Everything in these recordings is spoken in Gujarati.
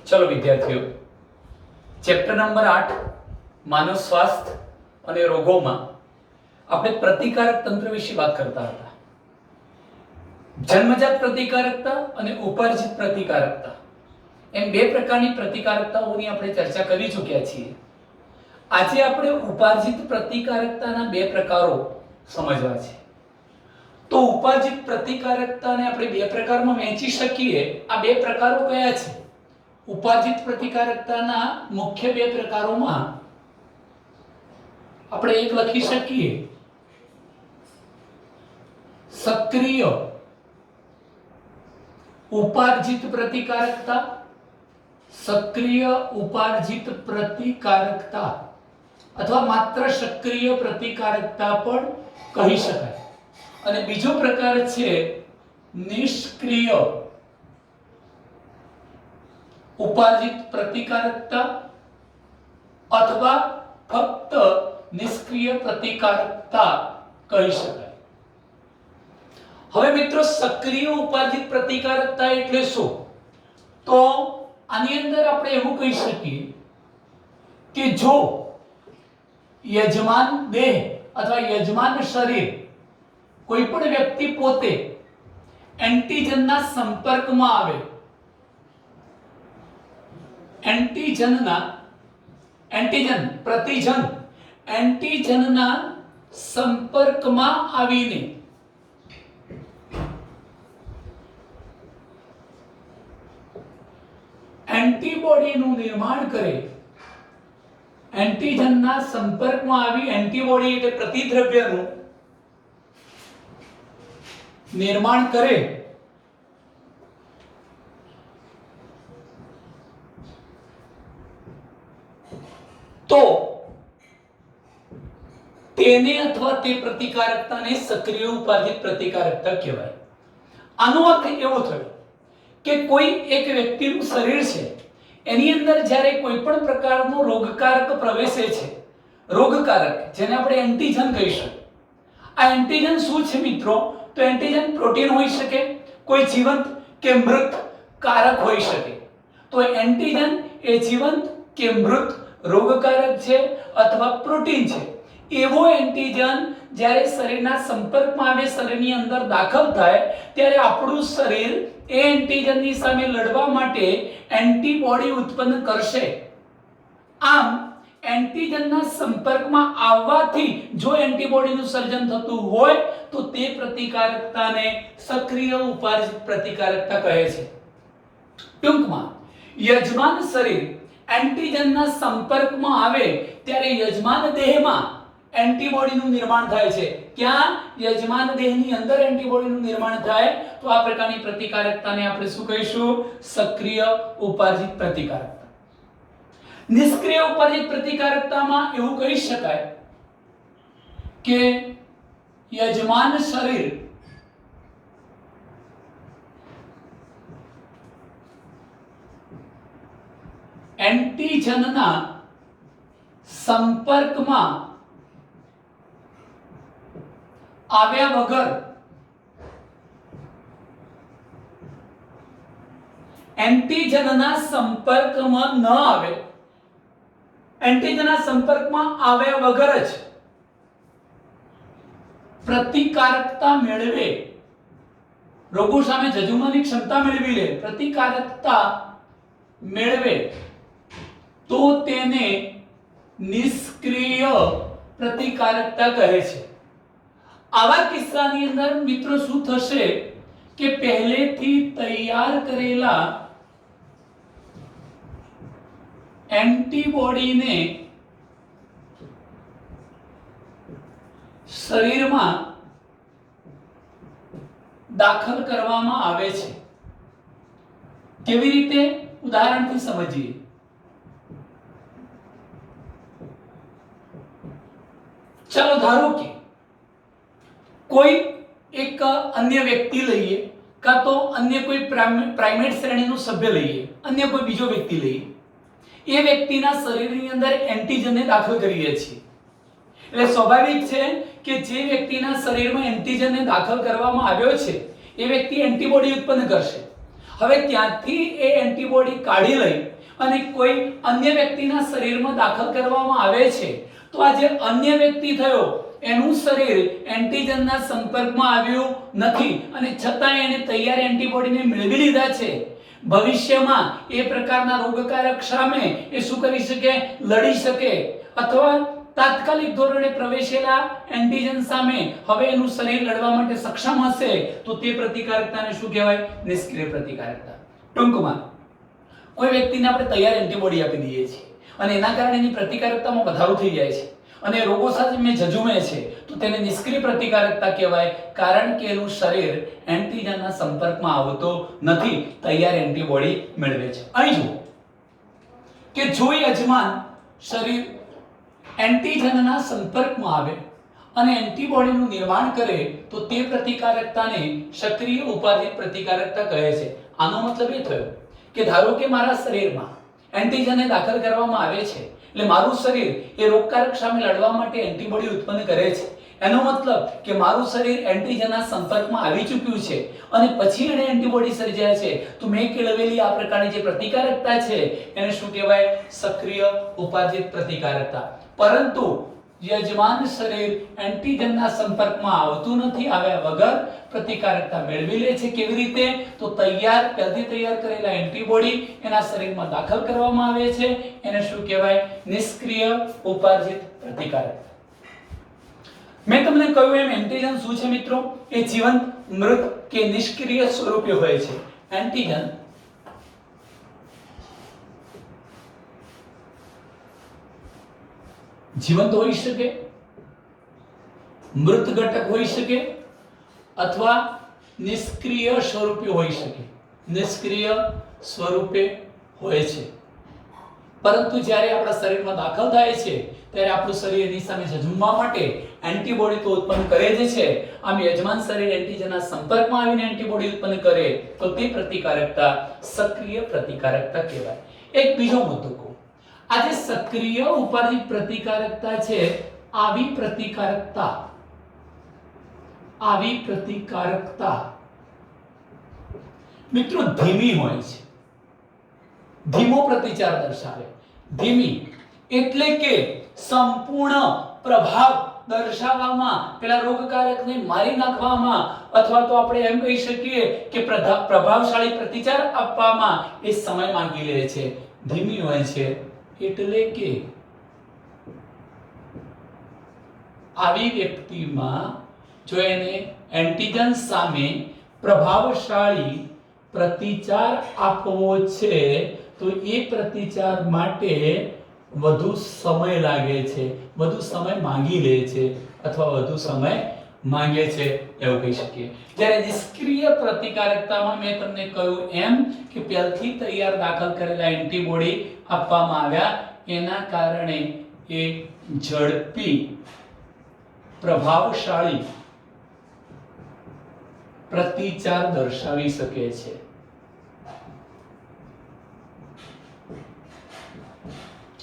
चलो विद्यार्थियों, चैप्टर नंबर 8 मानव स्वास्थ्य અને રોગોમાં આપણે પ્રતિકારક તંત્ર વિશે વાત કરતા હતા. જન્મજાત પ્રતિકારકતા અને ઉપાર્જિત પ્રતિકારકતા એમ બે પ્રકારની પ્રતિકારકતાઓની આપણે ચર્ચા કરી ચૂક્યા છીએ. આજે આપણે ઉપાર્જિત પ્રતિકારકતાના બે પ્રકારો સમજવા છે. તો ઉપાર્જિત પ્રતિકારકતાને આપણે બે પ્રકારમાં વહેંચી શકીએ. આ બે પ્રકારો કયા છે? ઉપાર્જિત પ્રતિકારકતાના મુખ્ય બે પ્રકારોમાં આપણે એક લખી શકીએ સક્રિય ઉપાર્જિત પ્રતિકારકતા. સક્રિય ઉપાર્જિત પ્રતિકારકતા અથવા માત્ર સક્રિય પ્રતિકારકતા પણ કહી શકાય. અને બીજો પ્રકાર છે નિષ્ક્રિય ઉપાર્જિત પ્રતિકારકતા અથવા ફક્ત નિષ્ક્રિય પ્રતિકારકતા કહી શકાય. હવે મિત્રો, સક્રિય ઉપાર્જિત પ્રતિકારકતા એટલે શું? તો આની અંદર આપણે એવું કહી શકીએ કે જો યજમાન દેહ અથવા યજમાન શરીર કોઈ પણ વ્યક્તિ પોતે એન્ટીજનના સંપર્કમાં આવે, એન્ટીજનના સંપર્કમાં આવીને એન્ટીબોડીનું નિર્માણ કરે, એન્ટીજનના સંપર્કમાં આવી એન્ટીબોડી એટલે પ્રતિદ્રવ્યનું નિર્માણ કરે તો તેને અથવા તે પ્રતિકારકતાને સક્રિય ઉપાર્જિત પ્રતિકારકતા કહેવાય. આનો અર્થ એવો થયો કે કોઈ એક વ્યક્તિનું શરીર છે, એની અંદર જ્યારે કોઈ પણ પ્રકારનો રોગકારક પ્રવેશે છે, રોગકારક જેને આપણે એન્ટીજન કહીશું. આ એન્ટીજન શું છે મિત્રો? તો એન્ટીજન પ્રોટીન હોઈ શકે, કોઈ જીવંત કે મૃત કારક હોઈ શકે. તો એન્ટીજન એ જીવંત કે મૃત રોગકારક છે અથવા પ્રોટીન છે. એવો એન્ટીજન જ્યારે શરીરના સંપર્કમાં આવે, શરીરની અંદર દાખલ થાય, ત્યારે આપણું શરીર એ એન્ટીજનની સામે લડવા માટે એન્ટીબોડી ઉત્પન્ન કરશે. આમ એન્ટીજનના સંપર્કમાં આવવાથી જો એન્ટીબોડીનું સર્જન થતું હોય તો તે પ્રતિકારકતાને સક્રિય ઉપાર્જિત પ્રતિકારકતા કહે છે. ટૂંકમાં, યજમાન શરીર એન્ટીજનના સંપર્કમાં આવે ત્યારે યજમાન દેહમાં એન્ટીબોડીનું નિર્માણ થાય છે. ક્યાં? યજમાન દેહની અંદર એન્ટીબોડીનું નિર્માણ થાય તો આ પ્રકારની પ્રતિકારકતાને આપણે શું કહીશું? સક્રિય ઉપાર્જિત પ્રતિકારકતા. નિષ્ક્રિય ઉપાર્જિત પ્રતિકારકતામાં એવું કહી શકાય કે યજમાન શરીર એન્ટીજનના સંપર્કમાં આવ્યા વગર એન્ટીજનના સંપર્કમાં ન આવે, એન્ટીજનના સંપર્કમાં આવ્યા વગર જ પ્રતિકારકતા મેળવે, રોગો સામે જજુમવાની ક્ષમતા મેળવી લે, પ્રતિકારકતા મેળવે તો તેને નિષ્ક્રિય પ્રતિકારકતા કહે છે. આવા કિસ્સાની અંદર મિત્રો શું થશે કે પહેલેથી તૈયાર કરેલા એન્ટીબોડીને શરીરમાં દાખલ કરવામાં આવે છે. કેવી રીતે? ઉદાહરણથી સમજીએ. ચાલો ધારો કે કોઈ એક અન્ય વ્યક્તિ લઈએ, કાં તો અન્ય કોઈ પ્રાઇમેટ શ્રેણીનું સભ્ય લઈએ, અન્ય કોઈ બીજો વ્યક્તિ લઈએ. એ વ્યક્તિના શરીરની અંદર એન્ટીજનને દાખલ કરીએ છીએ. એટલે સ્વાભાવિક છે કે જે વ્યક્તિના શરીરમાં એન્ટીજનને દાખલ કરવામાં આવ્યો છે એ વ્યક્તિ એન્ટીબોડી ઉત્પન્ન કરશે. હવે ત્યાંથી એ એન્ટીબોડી કાઢી લઈ અને કોઈ અન્ય વ્યક્તિના શરીરમાં દાખલ કરવામાં આવે છે તો આ જે અન્ય વ્યક્તિ થયો એનું શરીર એન્ટીજનના સંપર્કમાં આવ્યું નથી અને છતાં એને તૈયાર એન્ટીબોડીને મેળવી લીધા છે. ભવિષ્યમાં એ પ્રકારના રોગકારક સામે એ શું કરી શકે? લડી શકે. અથવા તાત્કાલિક ધોરણે પ્રવેશેલા એન્ટીજન સામે હવે એનું શરીર લડવા માટે સક્ષમ હશે તો તે પ્રતિકારકતાને શું કહેવાય? નિષ્ક્રિય પ્રતિકારકતા. ટૂંકમાં કોઈ વ્યક્તિને આપણે તૈયાર એન્ટીબોડી આપી દઈએ છીએ અને એના કારણે એની પ્રતિકારકતામાં વધારો થઈ જાય છે અને રોગો સામે ઝઝૂમે છે તો તેને નિષ્ક્રિય પ્રતિકારકતા કહેવાય, કારણ કે એનું શરીર એન્ટીજનના સંપર્કમાં આવતો નથી, તૈયાર એન્ટીબોડી મેળવે છે. અહીં જુઓ કે જો યજમાન શરીર એન્ટીજનના સંપર્કમાં આવે અને એન્ટીબોડીનું નિર્માણ કરે તો તે પ્રતિકારકતાને સક્રિય ઉપાર્જિત પ્રતિકારકતા કહે છે. આનો મતલબ એ થયો કે ધારો કે મારા શરીરમાં એન્ટીજનને દાખલ કરવામાં આવે છે એટલે મારું શરીર એ રોગકારક સામે લડવા માટે એન્ટીબોડી ઉત્પન્ન કરે છે. એનો મતલબ કે મારું શરીર એન્ટીજનના સંપર્કમાં આવી ચૂક્યું છે અને પછી એને એન્ટીબોડી સર્જાય છે તો મેં કેળવેલી આ પ્રકારની જે પ્રતિકારકતા છે એને શું કહેવાય? સક્રિય ઉપાર્જિત પ્રતિકારકતા. પરંતુ યજમાન શરીર એન્ટીજનના સંપર્કમાં આવતું નથી, આવ્યા વગર પ્રતિકારકતા મેળવી લે છે. કેવી રીતે? તો પહેલથી તૈયાર કરેલા એન્ટીબોડી એના શરીરમાં દાખલ કરવામાં આવે છે, એને શું કહેવાય? નિષ્ક્રિય ઉપાર્જિત પ્રતિકારકતા. મેં તમને કહ્યું એમ એન્ટીજન શું છે મિત્રો? એ જીવંત, મૃત કે નિષ્ક્રિય સ્વરૂપે હોય છે. એન્ટીજન જીવંત હોઈ શકે, મૃત ઘટક હોઈ શકે અથવા નિષ્ક્રિય સ્વરૂપે હોઈ શકે. નિષ્ક્રિય સ્વરૂપે હોય છે, પરંતુ જ્યારે આપણા શરીરમાં દાખલ થાય છે ત્યારે આપણું શરીર એની સામે ઝઝૂમવા માટે એન્ટીબોડી તો ઉત્પન્ન કરે જ છે. આમ યજમાન શરીર એન્ટીજનના સંપર્કમાં આવીને એન્ટીબોડી ઉત્પન્ન કરે તો તે પ્રતિકારકતા સક્રિય પ્રતિકારકતા કહેવાય. એક બીજો મુદ્દો કહું, આ જે સક્રિય ઉપાર્જિત પ્રતિકારકતા છે, આવી પ્રતિકારકતા મિત્રો ધીમી હોય છે, ધીમો પ્રતિચાર દર્શાવે. ધીમી એટલે કે સંપૂર્ણ પ્રભાવ દર્શાવવામાં, પેલા રોગકારકને મારી નાખવામાં અથવા તો આપણે એમ કહી શકીએ કે પ્રભાવશાળી પ્રતિચાર આપવામાં એ સમય માંગી લે છે, ધીમી હોય છે. એટલે કે આવી વ્યક્તિમાં જો એને એન્ટીજન સામે પ્રભાવશાળી પ્રતિચાર આપવો છે તો એ પ્રતિચાર માટે વધુ સમય લાગે છે, વધુ સમય માંગી લે છે અથવા વધુ સમય માંગે છે એવું કહી શકીએ. જ્યારે નિષ્ક્રિય પ્રતિકારકતામાં મેં તમને કહ્યું એમ કે પહેલથી તૈયાર દાખલ કરેલા એન્ટીબોડી આપવામાં આવ્યા, એના કારણે એ ઝડપી પ્રભાવશાળી પ્રતિચાર દર્શાવી શકે છે.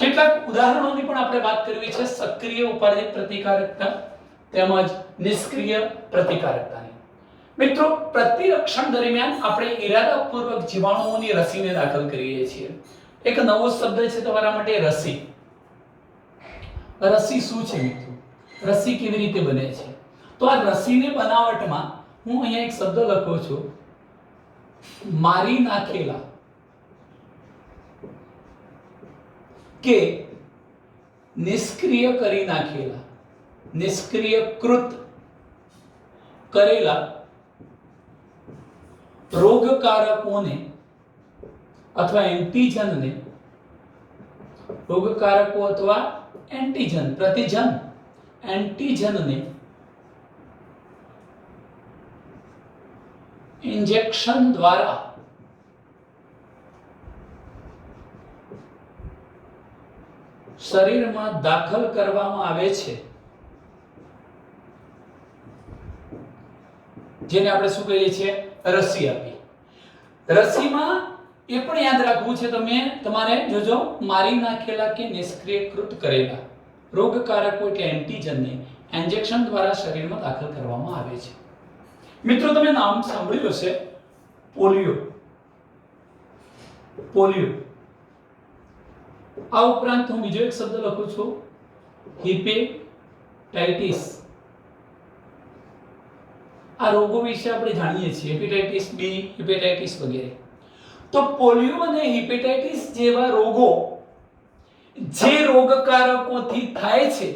કેટલાક ઉદાહરણોની પણ આપણે વાત કરવી છે સક્રિય ઉપાર્જિત પ્રતિકારકતા તેમજ નિષ્ક્રિય પ્રતિકારકતાની. મિત્રો, પ્રતિરક્ષણ દરમિયાન આપણે ઇરાદાપૂર્વક જીવાણુઓની રસીને દાખલ કરીએ છીએ. એક નવો શબ્દ છે તમારા માટે, રસી. રસી શું છે મિત્રો? રસી કેવી રીતે બને છે? તો આ રસીની બનાવટમાં હું અહીંયા એક શબ્દ લખું છું, મારી નાખેલા કે નિષ્ક્રિય કરી નાખેલા, નિષ્ક્રિયકૃત કરેલા રોગકારકોને અથવા એન્ટીજનને, રોગકારકો અથવા એન્ટીજન, પ્રતિજન, એન્ટીજનને ઇન્જેક્શન દ્વારા શરીરમાં દાખલ કરવામાં આવે છે, જેને આપણે શું કહીએ છીએ? રસી આપી. રસીમાં એ પણ યાદ રાખવું છે તમારે જોજો, મારી નાખેલા કે નિષ્ક્રિયકૃત કરેલા રોગકારકો એટલે એન્ટીજનને ઇન્જેક્શન દ્વારા શરીરમાં દાખલ કરવામાં આવે છે. મિત્રો, તમે નામ સાંભળ્યું હશે પોલિયો. પોલિયો. આ ઉપરાંત હું બીજો એક શબ્દ લખું છું, હિપેટાઇટિસ. આ રોગો વિશે આપણે જાણીએ છીએ, હેપેટાઇટિસ બી, હેપેટાઇટિસ વગેરે. તો પોલિયો અને હેપેટાઇટિસ જેવા રોગો જે રોગકારકોથી થાય છે,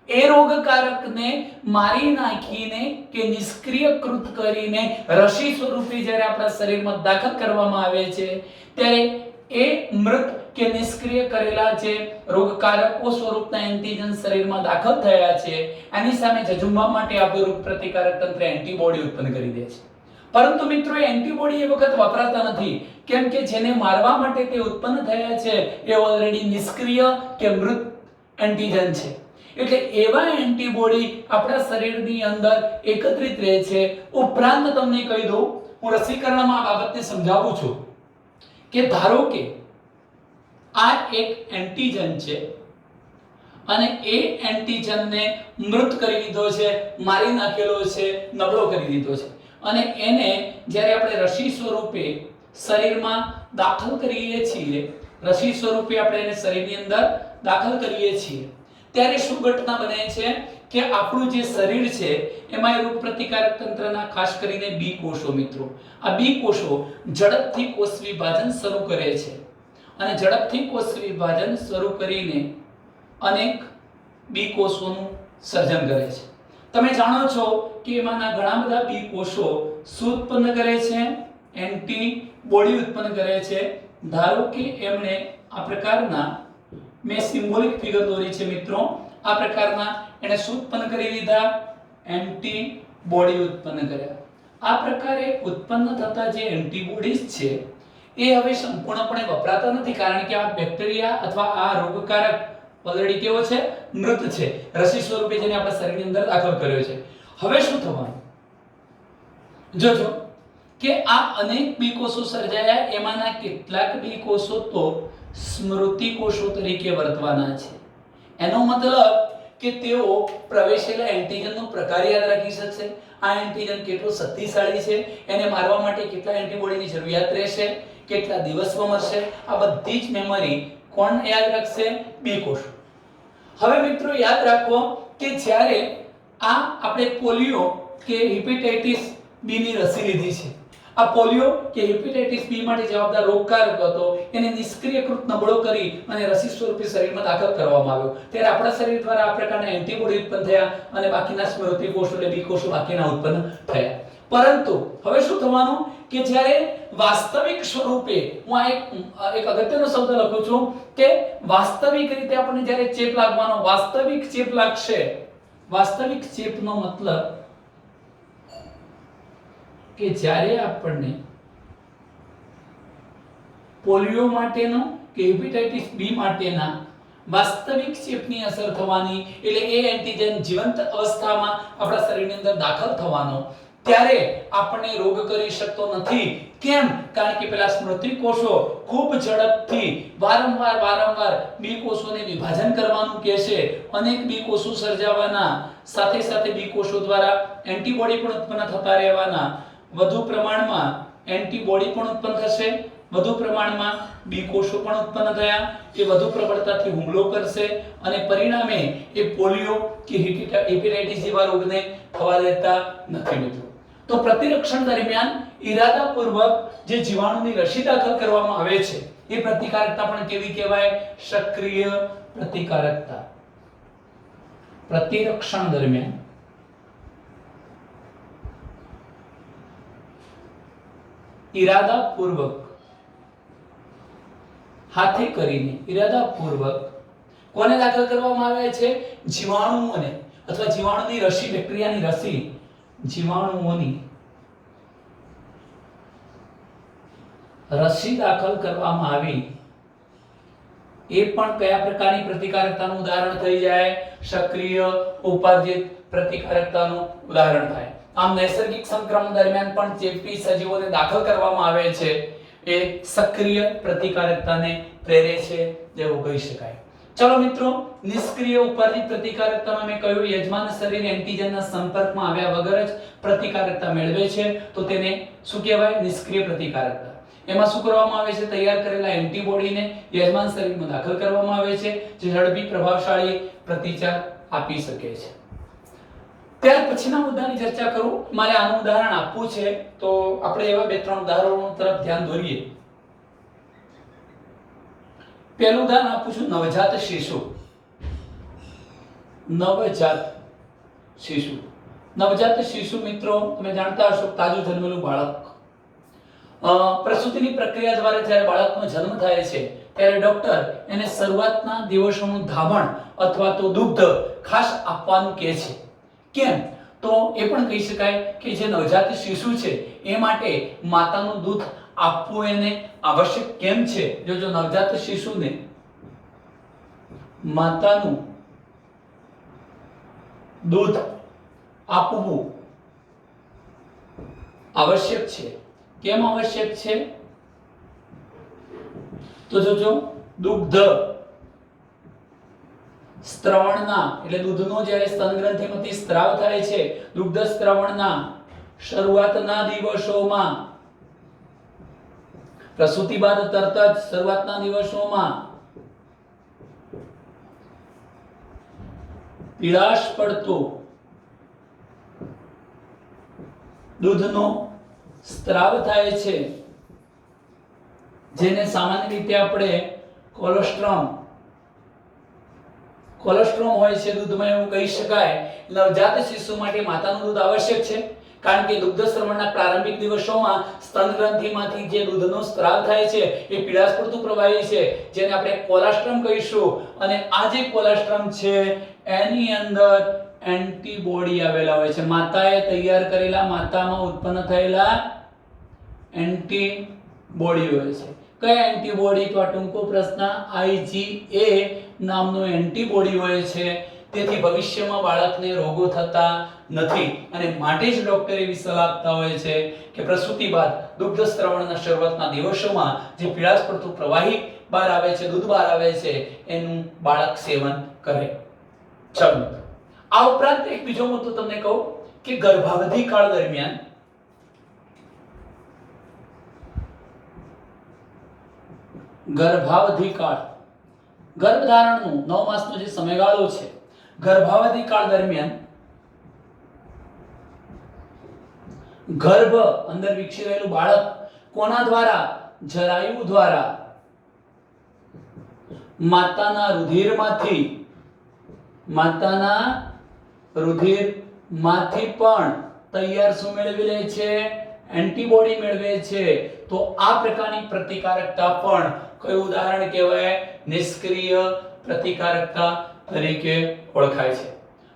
એ રોગકારકને મારી નાખીને કે નિષ્ક્રિયકૃત કરીને રસી સ્વરૂપે જ્યારે આપણા શરીરમાં દાખલ કરવામાં આવે છે, ત્યારે એ મૃત કે નિષ્ક્રિય કરેલા જે રોગકારકો સ્વરૂપના એન્ટીજન શરીરમાં દાખલ થયા છે, એની સામે ઝઝુમવા માટે આપણું રોગ પ્રતિકારક તંત્ર એન્ટીબોડી ઉત્પન્ન કરી દે છે. પરંતુ મિત્રો, એ એન્ટીબોડી એ વખત વપરાતા નથી, કેમ કે જેને મારવા માટે તે ઉત્પન્ન થયા છે એ ઓલરેડી નિષ્ક્રિય કે મૃત એન્ટીજન છે. એટલે એવા એન્ટીબોડી આપણા શરીરની અંદર એકત્રિત રહે છે. ઉપરાંત તમને કહી દઉં, હું રસીકરણમાં આ બાબતને સમજાવું છું કે ધારો કે આ એક એન્ટીજન છે અને એ એન્ટીજનને મૃત કરી દીધો છે, મારી નાખેલો છે, નબળો કરી દીધો છે, અને એને જ્યારે આપણે રસી સ્વરૂપે શરીરમાં દાખલ કરીએ છીએ, રસી સ્વરૂપે આપણે એને શરીરની અંદર દાખલ કરીએ છીએ, ત્યારે શું ઘટના બને છે કે આપણું જે શરીર છે એમાં રોગ પ્રતિકારક તંત્રના ખાસ કરીને બી કોષો, મિત્રો, આ બી કોષો ઝડપથી કોષ વિભાજન શરૂ કરે છે અને ઝડપથી કોષ વિભાજન શરૂ કરીને અનેક બી કોષોનું સર્જન કરે છે. તમે જાણો છો કે એમાંના ઘણા બધા બી કોષો શું ઉત્પન્ન કરે છે? એન્ટીબોડી ઉત્પન્ન કરે છે. ધારો કે એમણે આ પ્રકારના, મેં સિમ્બોલિક ફિગર દોરી છે મિત્રો, આ પ્રકારના એને શું ઉત્પન્ન કરી લીધા? એન્ટીબોડી ઉત્પન્ન કર્યા. આ પ્રકારે ઉત્પન્ન થતા જે એન્ટીબોડીઝ છે એ હવે સંપૂર્ણપણે વપરાતા નથી, કારણ કે આ બેક્ટેરિયા અથવા આ રોગકારક ઓલરેડી કેવો છે? મૃત છે, રસી સ્વરૂપે જેને આપણા શરીરની અંદર દાખલ કર્યો છે. હવે શું થવાનું? જોજો કે આ અનેક બી કોષો સર્જાયા, એમાંના કેટલાક બી કોષો તો સ્મૃતિ કોષો તરીકે વર્તવાના છે. એનો મતલબ કે તેઓ પ્રવેશેલા એન્ટીજનનો પ્રકાર યાદ રાખી શકશે, આ એન્ટીજન કેટલું શક્તિશાળી છે, એને મારવા માટે કેટલા એન્ટીબોડીની જરૂરિયાત રહેશે, કેટલા દિવસમાં મળશે, આ બધી જ મેમરી કોણ યાદ રાખશે? બી કોષો. હવે મિત્રો યાદ રાખો કે જ્યારે આ આપણે પોલિયો કે હેપેટાઇટિસ બી ની રસી લીધી છે, આ પોલિયો કે હેપેટાઇટિસ બી માટે જવાબદાર રોગકારક હતો, એને નિષ્ક્રિયકૃત નબળો કરી અને રસી સ્વરૂપે શરીરમાં દાખલ કરવામાં આવ્યો, ત્યારે આપણા શરીર દ્વારા આ પ્રકારના એન્ટીબોડી ઉત્પન્ન થયા અને બાકીના સ્મૃતિ કોષો એટલે બી કોષો બાકીના ઉત્પન્ન થયા. પરંતુ હવે શું થવાનું કે જ્યારે વાસ્તવિક સ્વરૂપે, હું આ એક અગત્યનો શબ્દ લખું છું કે વાસ્તવિક રીતે આપણને જ્યારે ચેપ લાગવાનો, વાસ્તવિક ચેપ લાગશે, વાસ્તવિક ચેપનો મતલબ કે જ્યારે આપણને પોલિયો માટેનો કે હેપેટાઇટિસ બી માટેના વાસ્તવિક ચેપની અસર થવાની, એટલે એ એન્ટીજન જીવંત અવસ્થામાં આપણા શરીરની અંદર દાખલ થવાનો, ત્યારે આપણને રોગ કરી શકતો નથી. કેમ? કારણ કે પેલા સ્મૃતિ કોષો ખૂબ ઝડપથી વારંવાર બી કોષોને વિભાજન કરવાનું કહેશે, અનેક બી કોષો સર્જાવાના, સાથે સાથે બી કોષો દ્વારા એન્ટીબોડી પણ ઉત્પન્ન થતા રહેવાના, વધુ પ્રમાણમાં એન્ટીબોડી પણ ઉત્પન્ન થશે, વધુ પ્રમાણમાં બી કોષો પણ ઉત્પન્ન થયા, એ વધુ પ્રબળતાથી હુમલો કરશે અને પરિણામે એ પોલિયો કે હેપેટાઇટિસ જેવા રોગને થવા દેતા નથી મિત્રો. તો પ્રતિરક્ષણ દરમિયાન ઈરાદાપૂર્વક જે જીવાણુની રસી દાખલ કરવામાં આવે છે એ પ્રતિકારકતા પણ કેવી કહેવાય? સક્રિય પ્રતિકારકતા. પ્રતિરક્ષણ દરમિયાન ઈરાદાપૂર્વક હાથે કરીને ઈરાદાપૂર્વક કોને દાખલ કરવામાં આવે છે? જીવાણુઓને, અથવા જીવાણુની રસી, બેક્ટેરિયાની રસી, જીવાણુઓની રસી દાખલ કરવામાં આવી, એ પણ કયા પ્રકારની પ્રતિકારકતાનું ઉદાહરણ થઈ જાય? સક્રિય ઉપાર્જિત પ્રતિકારકતાનું ઉદાહરણ થાય. આમ નૈસર્ગિક સંક્રમણ દરમિયાન પણ ચેપી સજીવોને દાખલ કરવામાં આવે છે, એ સક્રિય પ્રતિકારકતાને પ્રેરે છે તેવું કહી શકાય. ચલો મિત્રો, નિષ્ક્રિય ઉપાર્જિત પ્રતિકારકતામાં મેં કહ્યું યજમાન શરીર એન્ટીજનના સંપર્કમાં આવ્યા વગર જ પ્રતિકારકતા મેળવે છે, તો તેને શું કહેવાય? નિષ્ક્રિય પ્રતિકારકતા. એમાં શું કરવામાં આવે છે? તૈયાર કરેલા એન્ટીબોડીને યજમાન શરીરમાં દાખલ કરવામાં આવે છે, જે ઝડપી પ્રભાવશાળી પ્રતિચાર આપી શકે છે. ત્યાર પછીના મુદ્દાની ચર્ચા કરું. મારે આનું ઉદાહરણ આપવું છે, તો આપણે એવા બે ત્રણ ઉદાહરણો તરફ ધ્યાન દોરીએ. પહેલું ઉદાહરણ આપું છું, નવજાત શિશુ. નવજાત શિશુ મિત્રો, તમે જાણતા હશો, તાજું જન્મેલું બાળક. પ્રસૂતિની પ્રક્રિયા દ્વારા જ્યારે બાળકનો જન્મ થાય છે ત્યારે ડોક્ટર એને શરૂઆતના દિવસોનું ધાવણ અથવા તો દૂધ ખાસ આપવાનું કહે છે. કેમ? તો એ પણ કહી શકાય કે જે નવજાત શિશુ છે એ માટે માતાનું દૂધ આપવું એને આવશ્યક કેમ છે? જો નવજાત શિશુને માતાનું દૂધ આપવું આવશ્યક છે. કેમ આવશ્યક છે? તો જોજો, દુગ્ધ સ્ત્રવણના એટલે દૂધનો જ્યારે સ્તન ગ્રંથિમાંથી સ્ત્રાવ થાય છે, દુગ્ધ સ્ત્રવણના શરૂઆતના દિવસોમાં, પ્રસૂતિ બાદ તરત જ શરૂઆતના દિવસોમાં પીળાશ પડતો દૂધનો સ્ત્રાવ થાય છે, જેને સામાન્ય રીતે આપણે કોલોસ્ટ્રમ હોય છે દૂધમાં, એવું કહી શકાય. નવજાત શિશુ માટે માતાનું દૂધ આવશ્યક છે, કારણ કે દુગ્ધ સ્ત્રવણના પ્રારંભિક દિવસોમાં સ્તન ગ્રંથિમાંથી જે દૂધનો સ્ત્રાવ થાય છે એ પીળાશ પડતું પ્રવાહી છે, જેને આપણે કોલોસ્ટ્રમ કહીશું. અને આ જે કોલોસ્ટ્રમ છે એની અંદર એન્ટીબોડી આવેલા હોય છે, માતાએ તૈયાર કરેલા, માતામાં ઉત્પન્ન થયેલા એન્ટીબોડી હોય છે. કયા એન્ટીબોડી? તો આ ટૂંકો પ્રશ્ન. IgA નામનો એન્ટીબોડી હોય છે. તેથી ભવિષ્યમાં બાળકને રોગો થતા નથી, અને માટે જ ડોક્ટર એવી સલાહ આપતા હોય છે કે પ્રસૂતિ બાદ દુગ્ધ સ્ત્રવણના શરૂઆતના દિવસોમાં જે પીળાશ પડતું પ્રવાહી બહાર આવે છે, દૂધ બહાર આવે છે, એનું બાળક સેવન કરે. ચાલો, આ ઉપરાંત એક બીજો મુદ્દો તમને કહું કે ગર્ભાવધિ કાળ દરમિયાન ગર્ભધારણનો 9 માસનો જે સમયગાળો છે, ગર્ભાવધિ કાળ દરમિયાન ગર્ભ અંદર વિકસી રહેલું બાળક કોના દ્વારા? જરાયુ દ્વારા માતાના રુધિરમાંથી પણ તૈયાર શું મેળવી લે છે? એન્ટીબોડી મેળવે છે. તો આ પ્રકારની પ્રતિકારકતા પણ કયું ઉદાહરણ કહેવાય? નિષ્ક્રિય પ્રતિકારકતા તરીકે ઓળખાય છે.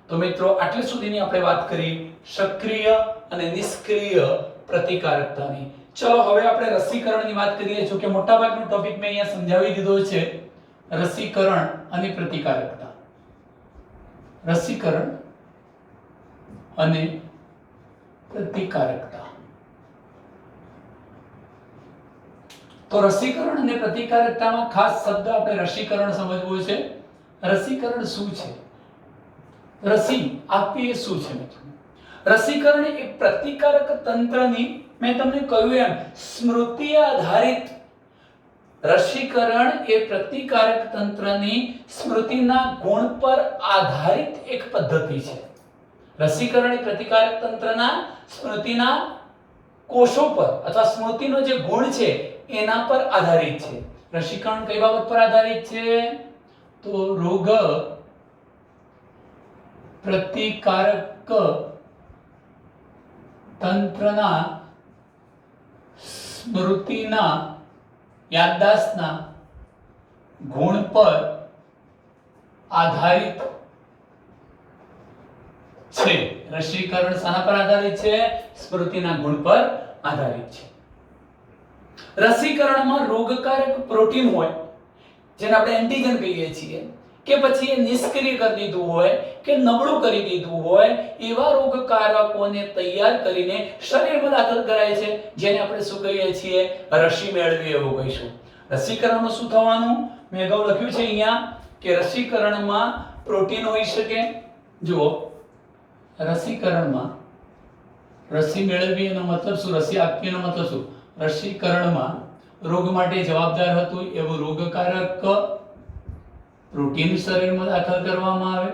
તો મિત્રો, આટલી સુધીની આપણે વાત કરી સક્રિય અને નિષ્ક્રિય પ્રતિકારકતાની. ચલો હવે આપણે રસીકરણની વાત કરીએ. જો કે મોટાભાગનો ટોપિક મેં અહીંયા સમજાવી દીધો છે. રસીકરણ અને પ્રતિકારકતા. રસીકરણ અને પ્રતિકારકતા. તો રસીકરણ અને પ્રતિકારકતામાં ખાસ શબ્દ આપણે રસીકરણ સમજવો છે. રસીકરણ શું છે? રસી આપવી એ શું છે મિત્રો? રસીકરણ એ પ્રતિકારક તંત્રની, મેં તમને કહ્યું એમ, સ્મૃતિ આધારિત. રસીકરણ એ પ્રતિકારક તંત્રની સ્મૃતિના ગુણ પર આધારિત એક પદ્ધતિ છે. રસીકરણ એ પ્રતિકારક તંત્રના સ્મૃતિના કોષો પર અથવા સ્મૃતિનો જે ગુણ છે એના પર આધારિત છે. રસીકરણ કઈ બાબત પર આધારિત છે? તો રોગ પ્રતિકારક તંત્રના સ્મૃતિના યાદદાસ્તના ગુણ પર આધારિત છે. રસીકરણ શાના પર આધારિત છે? સ્મૃતિના ગુણ પર આધારિત છે. રસીકરણમાં રોગકારક પ્રોટીન હોય, જેને આપણે એન્ટીજન કહીએ છીએ, કે પછી એ નિષ્ક્રિય કરી દીધું હોય કે નબળું કરી દીધું હોય, એવા રોગકારકોને તૈયાર કરીને શરીરમાં દાખલ કરાય છે, જેને આપણે શું કહીએ છીએ? રસી મેળવી એવું કહીશું. રસીકરણમાં શું થવાનું? મેં અગાઉ લખ્યું છે અહીંયા કે રસીકરણમાં પ્રોટીન હોઈ શકે. જુઓ, રસીકરણમાં રસી મેળવી એનો મતલબ શું? રસી આપવી એનો મતલબ શું? રસીકરણમાં રોગ માટે જવાબદાર હતું એવું રોગકારક પ્રોટીન શરીરમાં દાખલ કરવામાં આવે,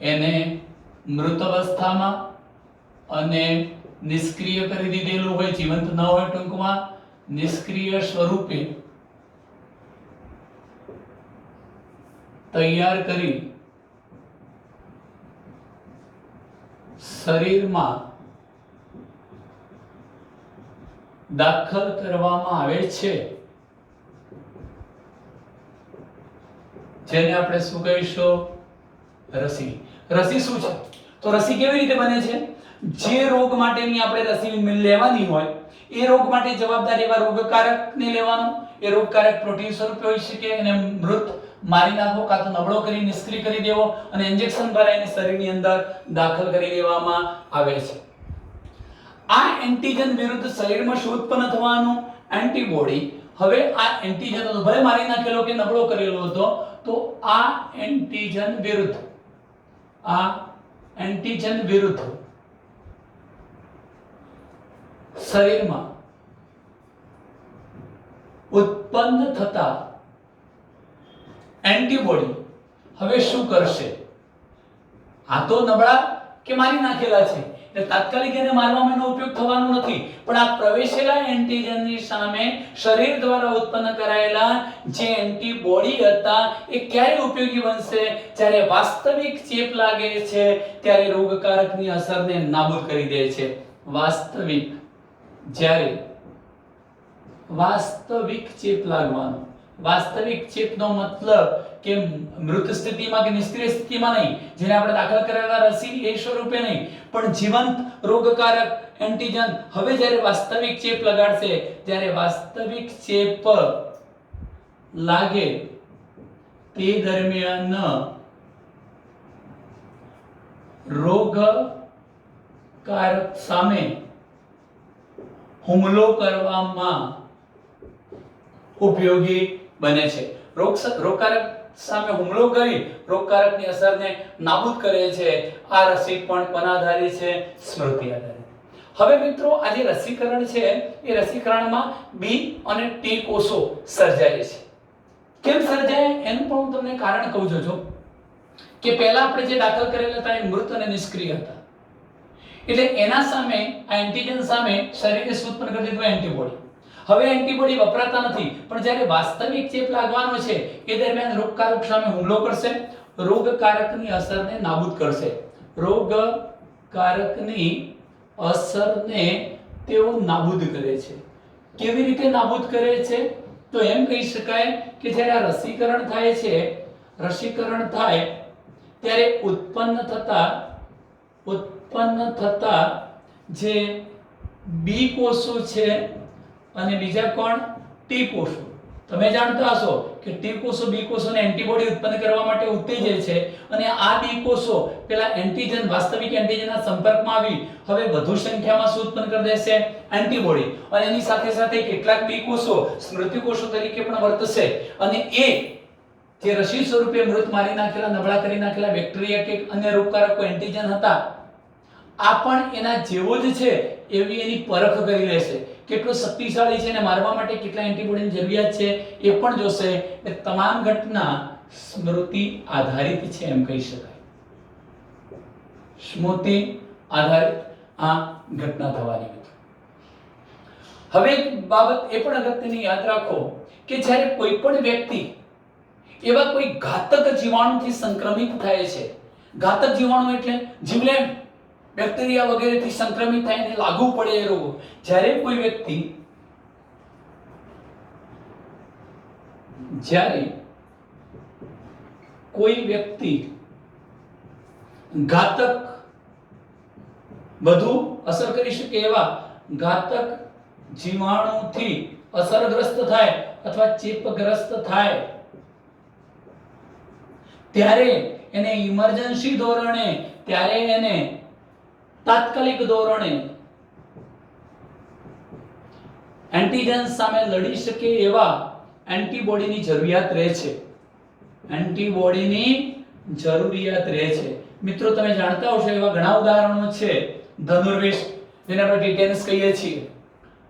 એને મૃત અવસ્થામાં અને નિષ્ક્રિય કરી દીધેલું હોય, જીવંત ન હોય, ટૂંકમાં નિષ્ક્રિય સ્વરૂપે તૈયાર કરી શરીરમાં દાખલ કરવામાં આવે છે, જેને આપણે શું કહીશું? રસી. રસી શું છે? તો રસી કેવી રીતે બને છે? જે રોગ માટેની આપણે રસી લેવાની હોય એ રોગ માટે જવાબદાર એવા રોગકારકને લેવાનો. એ રોગકારક પ્રોટીન સ્વરૂપે હોઈ શકે, એને મૃત મારી નાખવો કાં તો નબળો કરી નિષ્ક્રિય કરી દેવો અને ઇન્જેક્શન દ્વારા એને શરીરની અંદર દાખલ કરી દેવામાં આવે છે. આ એન્ટીજન વિરુદ્ધ શરીરમાં શું ઉત્પન્ન થવાનું? એન્ટીબોડી. હવે આ એન્ટીજન તો ભલે મારી નાખેલો કે નબળો કરેલો હતો, તો આ એન્ટીજન વિરુદ્ધ શરીરમાં ઉત્પન્ન થતા એન્ટીબોડી હવે શું કરશે? આ તો નબળા કે મારી નાખેલા છે એટલે તાત્કાલિક એને મારવામાં એનો ઉપયોગ થવાનો નથી, પણ આ પ્રવેશેલા એન્ટીજનની સામે શરીર દ્વારા ઉત્પન્ન કરાયેલા જે એન્ટીબોડી હતા એ ક્યારે ઉપયોગી બનશે? જ્યારે વાસ્તવિક ચેપ લાગે છે ત્યારે રોગકારકની અસરને નાબૂદ કરી દે છે. જ્યારે વાસ્તવિક ચેપ લાગવાનો, વાસ્તવિક ચેપનો મતલબ કે મૃત સ્થિતિમાં કે નિષ્ક્રિય સ્થિતિમાં નહીં, જેને આપણે દાખલ કરેલા રસી એ સ્વરૂપે નહીં, પણ જીવંત રોગકારક એન્ટીજન હવે જ્યારે વાસ્તવિક ચેપ લગાડશે ત્યારે વાસ્તવિક ચેપ લાગે તે દરમિયાન રોગકારક સામે હુમલો કરવામાં ઉપયોગી બને છે. રોગકારક સામે હુમલો કરી રોગકારકની અસરને નાબૂદ કરે છે. આ રસી પણ કોના આધારિત છે? સ્મૃતિ આધારિત. હવે મિત્રો આ જે રસીકરણ છે એ રસીકરણમાં બી અને ટી કોષો સર્જાય છે. કેમ સર્જાય એનું પણ હું તમને કારણ કહું છું કે પહેલા આપણે જે દાખલ કરેલા હતા એ મૃત અને નિષ્ક્રિય હતા, એટલે એના સામે આ એન્ટીજન સામે શરીરે ઉત્પન્ન કરી દીધું એન્ટીબોડી. હવે એન્ટીબોડી વપરાતા નથી, પણ જ્યારે વાસ્તવિક ચેપ લાગવાનો છે એ દરમિયાન રોગકારક સામે હુમલો કરશે, રોગકારકની અસરને નાબૂદ કરશે. રોગકારકની અસરને તેઓ નાબૂદ કરે છે. કેવી રીતે નાબૂદ કરે છે? તો એમ કહી શકાય કે જ્યારે આ રસીકરણ થાય છે, રસીકરણ થાય ત્યારે ઉત્પન્ન થતા જે બી કોષો છે અને બીજા કોણ? ટી કોષો. તમે જાણતા હશો કે ટી કોષો બી કોષોને એન્ટીબોડી ઉત્પન્ન કરવા માટે ઉત્તેજે છે અને આ બી કોષો પેલા એન્ટીજન વાસ્તવિક એન્ટીજનના સંપર્કમાં આવી હવે વધુ સંખ્યામાં શું ઉત્પન્ન કરી દેશે? એન્ટીબોડી. અને એની સાથે સાથે કેટલાક બી કોષો સ્મૃતિ કોષો તરીકે પણ વર્તશે અને એ જે રસી સ્વરૂપે મૃત મારી નાખેલા નબળા કરી નાખેલા બેક્ટેરિયા કે અન્ય રોગકારકો એન્ટીજન હતા આ પણ એના જેવો જ છે એવી એની પરખ કરી લેશે. કેટલો શક્તિશાળી છે અને મારવા માટે કેટલા એન્ટીબોડીની જરૂરિયાત છે એ પણ જોશે. એ તમામ ઘટના સ્મૃતિ આધારિત છે એમ કહી શકાય. સ્મૃતિ આધારિત આ ઘટના થવાની હતી. હવે એક બાબત એ પણ અગત્યની યાદ રાખો કે જ્યારે કોઈ પણ વ્યક્તિ એવા કોઈ ઘાતક જીવાણુથી સંક્રમિત થાય છે, ઘાતક જીવાણુ એટલે જીવલેણ બેક્ટેરિયા વગેરેથી સંક્રમિત થાય અને લાગુ પડે એ રોગ, જ્યારે કોઈ વ્યક્તિ ઘાતક વધુ અસર કરી શકે એવા ઘાતક જીવાણુથી અસરગ્રસ્ત થાય અથવા ચેપગ્રસ્ત થાય ત્યારે એને ઇમરજન્સી ધોરણે, ત્યારે એને તાત્કાલિક ધોરણે એન્ટીજન સામે લડી શકે એવા એન્ટીબોડીની જરૂરિયાત રહે છે. એન્ટીબોડીની જરૂરિયાત રહે છે. મિત્રો તમે જાણતા હશો એવા ઘણા ઉદાહરણો છે. ધનુર્વેશ, જેને આપણે ટીટેનસ કહીએ છીએ,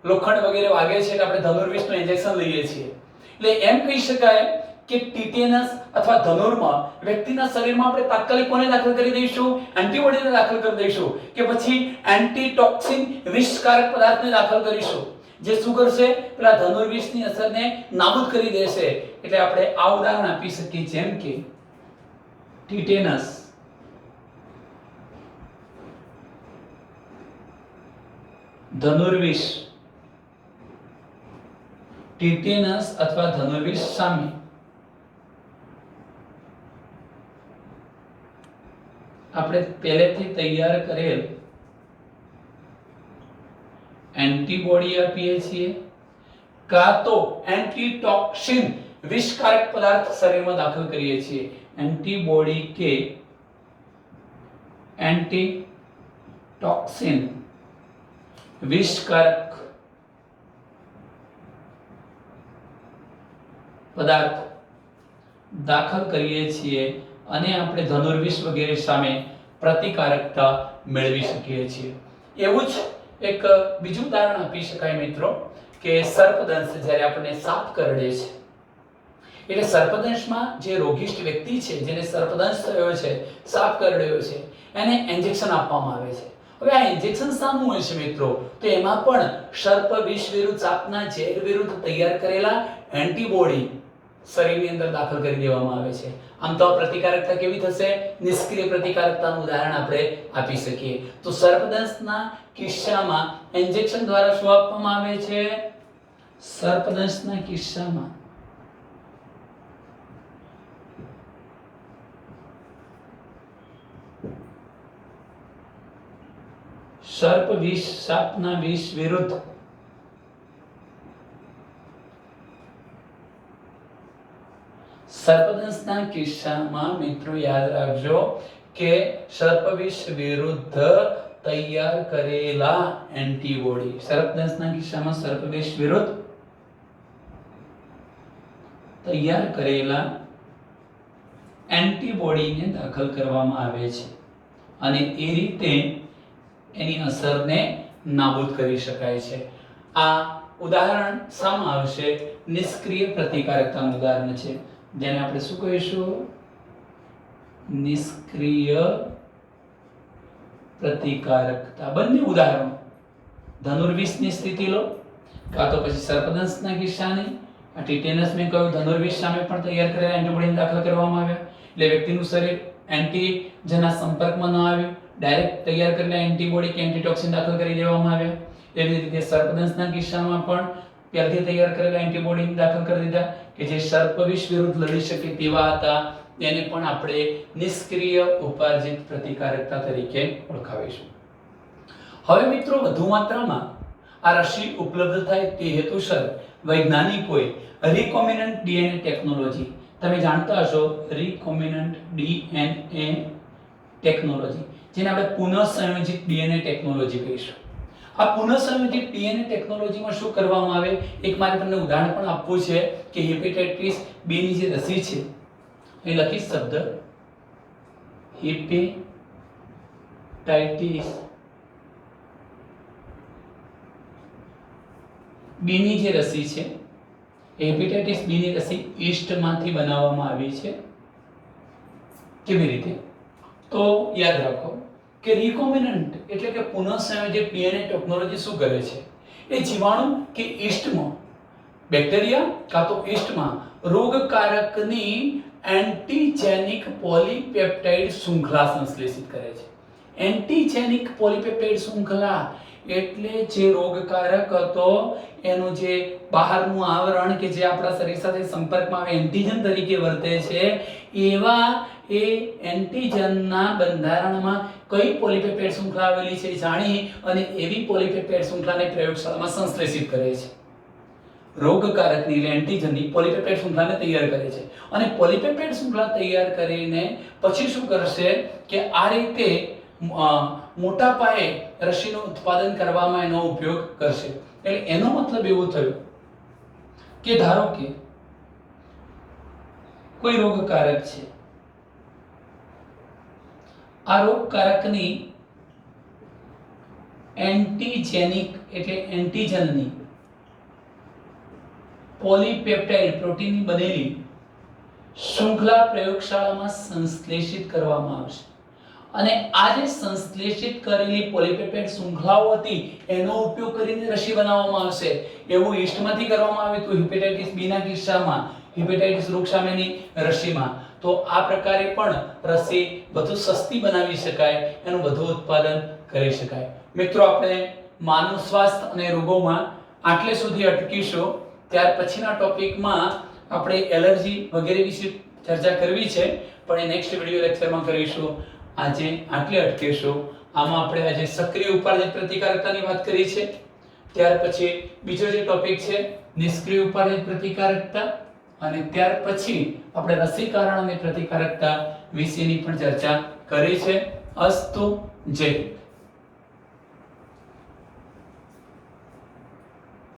લોખંડ વગેરે વાગે છે એટલે આપણે ધનુર્વિષનું ઇન્જેક્શન લઈએ છીએ. એટલે એમ કહી શકાય કે ટીટેનસ અથવા ધનુર્માં વ્યક્તિના શરીરમાં આપણે તાત્કાલિક કોને દાખલ કરી દઈશું? એન્ટીબોડીને દાખલ કરી દઈશું કે પછી એન્ટીટોક્સિન વિષકારક પદાર્થને દાખલ કરીશું, જે શું કરશે? પેલા ધનુર્વિષની અસરને નાબૂદ કરી દેશે. એટલે આપણે આ ઉદાહરણ આપી શકીએ જેમ કે ટીટેનસ, ધનુર્વિષ, ટીટેનસ અથવા ધનુર્વિષ સામે આપણે પહેલેથી તૈયાર કરેલ એન્ટીબોડી આપીએ છીએ, કાં તો એન્ટીટોક્સિન વિષકારક પદાર્થ શરીરમાં દાખલ કરીએ છીએ. એન્ટીબોડી કે એન્ટીટોક્સિન વિષકારક પદાર્થ દાખલ કરીએ છીએ અને આપણે ધનુર્વિષ વગેરે સામે પ્રતિકારકતા મેળવી શકીએ છીએ. એવું જ એક બીજું ઉદાહરણ આપી શકાય મિત્રો કે સર્પદંશ, જ્યારે આપણને સાપ કરડે છે એટલે સર્પદંશમાં જે રોગિષ્ટ વ્યક્તિ છે, જેને સર્પદંશ થયો છે, સાપ કરડ્યો છે, એને ઇન્જેક્શન આપવામાં આવે છે. હવે આ ઇન્જેક્શન શાનું હોય છે મિત્રો? તો એમાં પણ સર્પ વિષ વિરુદ્ધ, સાપના ઝેર વિરુદ્ધ તૈયાર કરેલા એન્ટીબોડી શરીરની અંદર દાખલ કરી દેવામાં આવે છે. આમ તો પ્રતિકારકતા કેવી થશે? નિષ્ક્રિય પ્રતિકારકતાનું ઉદાહરણ આપણે આપી શકીએ. તો સર્પદંશના કિસ્સામાં ઇન્જેક્શન દ્વારા શું આપવામાં આવે છે? સર્પદંશના કિસ્સામાં સર્પ વિષ, સાપના વિષ વિરુદ્ધ સર્પદંશના કિસ્સામાં મિત્રો યાદ રાખજો કે સર્પવિષ વિરુદ્ધ તૈયાર કરેલા એન્ટીબોડી, સર્પદંશના કિસ્સામાં સર્પવિષ વિરુદ્ધ તૈયાર કરેલા એન્ટીબોડીને દાખલ કરવામાં આવે છે અને એ રીતે એની અસરને નાબૂદ કરી શકાય છે. આ ઉદાહરણ શામાં આવશે? નિષ્ક્રિય પ્રતિકારકતાનું ઉદાહરણ છે, જેને આપણે શું કહીશું? નિષ્ક્રિય પ્રતિકારકતા. બંને ઉદાહરણો, ધનુર્વિષની સ્થિતિ લો કાં તો પછી સર્પદંશના કિસ્સાની. આ ટીટેનસ મેં કહ્યું, ધનુર્વિષ સામે પણ તૈયાર કરેલા એન્ટીબોડીને દાખલ કરવામાં આવ્યા એટલે વ્યક્તિનું શરીર એન્ટીજનના સંપર્કમાં ન આવ્યું, ડાયરેક્ટ તૈયાર કરેલા એન્ટીબોડી કે એન્ટીટોક્સિન દાખલ કરી દેવામાં આવ્યા. એવી રીતે સર્પદંશના કિસ્સામાં પણ પહેલેથી તૈયાર કરેલા એન્ટીબોડી દાખલ કરી દીધા કે જે સર્પવિષ વિરુદ્ધ લડી શકે તેવા હતા. એને પણ આપણે નિષ્ક્રિય ઉપાર્જિત પ્રતિકારકતા તરીકે ઓળખાવીશું. હવે મિત્રો વધુ માત્રામાં આ રસી ઉપલબ્ધ થાય તે હેતુસર વૈજ્ઞાનિકોએ રિકોમ્બિનન્ટ ડીએનએ ટેકનોલોજી, તમે જાણતા હશો રિકોમ્બિનન્ટ ડીએનએ ટેકનોલોજી, જેને આપણે પુનઃસંયોજિત ડીએનએ ટેકનોલોજી કહીશું. આ પુનઃસંયોજિત ડીએનએ ટેકનોલોજીમાં શું કરવામાં આવે? એક મારે તમને ઉદાહરણ પણ આપવું છે કે હેપેટાઇટિસ બી ની જે રસી છે, એ લખી શબ્દ હેપેટાઇટિસ બી ની જે રસી છે, હેપેટાઇટિસ બી ની રસી ઈસ્ટમાંથી બનાવવામાં આવી છે. કેવી રીતે? તો યાદ રાખો કે રિકોમ્બિનન્ટ એટલે કે પુનઃસંયોજિત ડીએનએ ટેકનોલોજી શું કરે છે? એ જીવાણુ કે ઈસ્ટમાં, બેક્ટેરિયા કાં તો ઈસ્ટમાં રોગકારકની એન્ટીજેનિક પોલીપેપ્ટાઇડ શૃંખલા સંશ્લેષિત કરે છે. એન્ટીજેનિક પોલીપેપ્ટાઇડ શૃંખલા એટલે જે રોગકારક હતો એનું જે બહારનું આવરણ કે જે આપણા શરીર સાથે સંપર્કમાં આવે, એન્ટીજન તરીકે વર્તે છે, એવા એ એન્ટીજનના બંધારણમાં કઈ પોલીપેપ્ટાઇડ શૃંખલા આવેલી છે જાણી અને એવી પોલીપેપ્ટાઇડ શૃંખલાને પ્રયોગશાળામાં સંશ્લેષિત કરે છે. રોગકારકની એટલે એન્ટીજનની પોલીપેપ્ટાઇડ શૃંખલાને તૈયાર કરે છે અને પોલીપેપ્ટાઇડ શૃંખલા તૈયાર કરીને પછી શું કરશે કે આ રીતે મોટા પાયે રસીનું ઉત્પાદન કરવામાં એનો ઉપયોગ કરશે. એટલે એનો મતલબ એવો થયો કે ધારો કે કોઈ રોગકારક છે, આ રોગકારકની એન્ટીજેનિક એટલે એન્ટીજનની પોલીપેપ્ટાઇડ પ્રોટીનની બનેલી શૃંખલા પ્રયોગશાળામાં સંશ્લેષિત કરવામાં આવશે અને આ જે સંશ્લેષિત કરેલી પોલીપેપ્ટાઇડ શૃંખલાઓ હતી એનો ઉપયોગ કરીને રસી બનાવવામાં આવશે. એવું ઈસ્ટમાંથી કરવામાં આવ્યું હતું હેપેટાઇટિસ બી ના કિસ્સામાં, હેપેટાઇટિસ રોગ સામેની રસીમાં. તો આ પ્રકારે પણ રસી વધુ સસ્તી બનાવી શકાય, એનું વધુ ઉત્પાદન કરી શકાય. મિત્રો, આપણે માનવ સ્વાસ્થ્ય અને રોગોમાં આટલે સુધી અટકીશું. ત્યાર પછીના ટોપિકમાં આપણે એલર્જી વગેરે વિશે ચર્ચા કરવી છે, પણ એ નેક્સ્ટ વિડિયો લેક્ચરમાં કરીશું. આજે આટલે અટકીશું. આમાં આપણે આજે સક્રિય ઉપાર્જિત પ્રતિકારકતાની વાત કરી છે. ત્યાર પછી બીજો જે ટોપિક છે નિષ્ક્રિય ઉપાર્જિત પ્રતિકારકતા, અને ત્યાર પછી આપણે રસીકરણ અને પ્રતિકારકતા વિશેની પણ ચર્ચા કરી છે. અસ્તુ, જય.